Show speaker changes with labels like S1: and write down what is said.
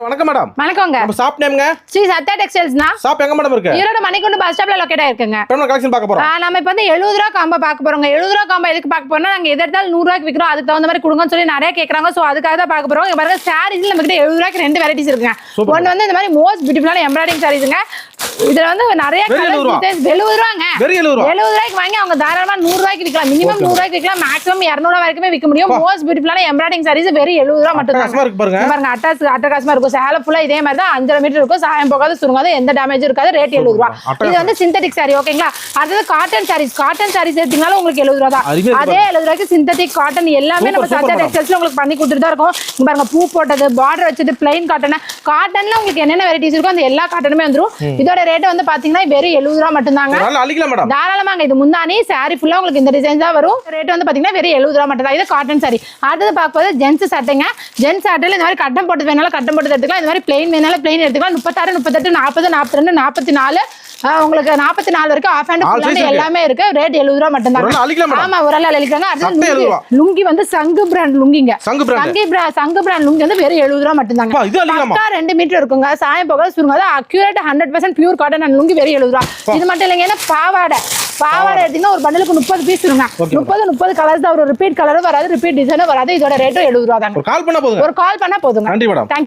S1: வணக்கம் மேடம்.
S2: வணக்கங்க.
S1: நம்ம ஷாப் நேம்ங்க
S2: ஸ்ரீ சத்யா டெக்ஸ்டைல்ஸ்னா.
S1: ஷாப் எங்க மேடம் இருக்கு?
S2: ஈரோடு மணிக்குண்டு பஸ் ஸ்டாப்ல லொகேட் ஆயிருக்குங்க.
S1: நம்ம கலெக்ஷன் பார்க்க போறோம்.
S2: நம்ம இப்ப வந்து 70 ரூபாய் காம்போ பார்க்க போறோங்க. 70 ரூபாய் காம்போ எதுக்கு பார்க்க போறோம்னா நாங்க எது எடுத்தாலும் 100 ரூபாய்க்கு விக்கிறோம். அதுக்கு தகுந்த மாதிரி கொடுங்கன்னு சொல்லி நிறைய கேக்குறாங்க. சோ அதுக்காக தான் பார்க்க போறோம். இங்க பாருங்க சாரீஸ்ல நம்ம கிட்ட 70 ரூபாய்க்கு ரெண்டு வெரைட்டிஸ் இருக்குங்க. ஒன்னு வந்து இந்த மாதிரி மோஸ்ட் பியூட்டிஃபுல்லான எம்ப்ராய்டிங் சாரீஸ்ங்க. இதுல வந்து நிறைய கலர் டிசைன்ஸ் 70 ரூபாய்ங்க. 70 ரூபாய்க்கு வாங்கி அவங்க தாராளமா 100 ரூபாய்க்கு விக்கலாம். மினிமம் 100 ரூபாய்க்கு விக்கலாம். மேக்ஸிமம் 200 ரூபாய் வரைக்கும் விற்க முடியும். மோஸ்ட் பியூட்டிஃபுல்லான எம்ப்ராய்டிங் சாரீஸ் வெறும் 70 ரூபாய் மட்டும் தான். பாருங்க அட்டகாசமா இருக்கும். சேலை ஃபுல்லா இதே மாதிரி தான் 5 மீட்டர் இருக்கும். சாயம் போகாது, சுருங்காது, எந்த டேமேஜும் இருக்காது. ரேட் 70 ரூபாய். இது வந்து சிந்தட்டிக் சாரி. ஓகேங்களா? அடுத்து காட்டன் சாரீஸ். காட்டன் சாரீஸ் எடுத்தீங்கனாலும் உங்களுக்கு 70 ரூபாய் தான். அதே 70 ரூபாய்க்கு சிந்தட்டிக் காட்டன் எல்லாமே நம்ம சத்யா டெக்ஸ்டைல்ஸ்ல உங்களுக்கு பண்ணி கொடுத்துட்டு தான் இருக்கும். இங்க பாருங்க பூ போட்டது, பார்டர் வச்சது, பிளைன் காட்டன். காட்டன்ல உங்களுக்கு என்னென்ன வெரைட்டிஸ் இருக்கோ அந்த எல்லா காட்டனுமே வந்துரும். இதோட ரேட் வந்து பாத்தீங்கன்னா வெறும் 70 ரூபாய் மட்டும் தாங்க. தாராளமாங்க. இது முந்தானி சாரி ஃபுல்லா உங்களுக்கு இந்த டிசைன் தான் வரும். ரேட் வந்து பாத்தீங்கன்னா வெறும் 70 ரூபாய் மட்டும் தான். இது காட்டன் சாரி. அடுத்து பார்க்கும்போது ஜென்ஸ் சட்டைங்க. ஜென்ஸ் சட்டையில இந்த மாதிரி கட்டம் போட்டு வேணாலும் கட்டம் போட்டு எடுத்துக்கலாம். இந்த மாதிரி பிளைன் வேணாலும் பிளைன் எடுத்துக்கலாம். 36, 38, 40, 42, 44 உங்களுக்கு 44 வரைக்கும் ஆஃப் ஹேண்ட் எல்லாமே இருக்கு. ரேட் 70 ரூபாய் மட்டும் தான். ஆமா, ஒரு ஆள் அழிக்கிறாங்க. அடுத்து லுங்கி வந்து சங்கு பிராண்ட் லுங்கிங்க. சங்கு பிராண்ட் லுங்கி வந்து வெறும் 70 ரூபாய் மட்டும் தாங்க. 2 மீட்டர் இருக்குங்க. சாயம் போகாது, சுருங்காது, accurate 100% pure cotton and lungi வெறும் 70 ரூபாய். இது மட்டும் இல்லைங்க. பாவாடை எடுத்தீங்கன்னா ஒரு பண்டலுக்கு 30 பீஸ் இருங்க. 30 கலர்ஸ் தான். ஒரு ரிப்பீட் கலரும் வராது, ரிப்பீட் டிசைனும் வராது. இதோட ரேட்டும் 70 ரூபாய் தாங்க. ஒரு கால் பண்ணா போதுங்க.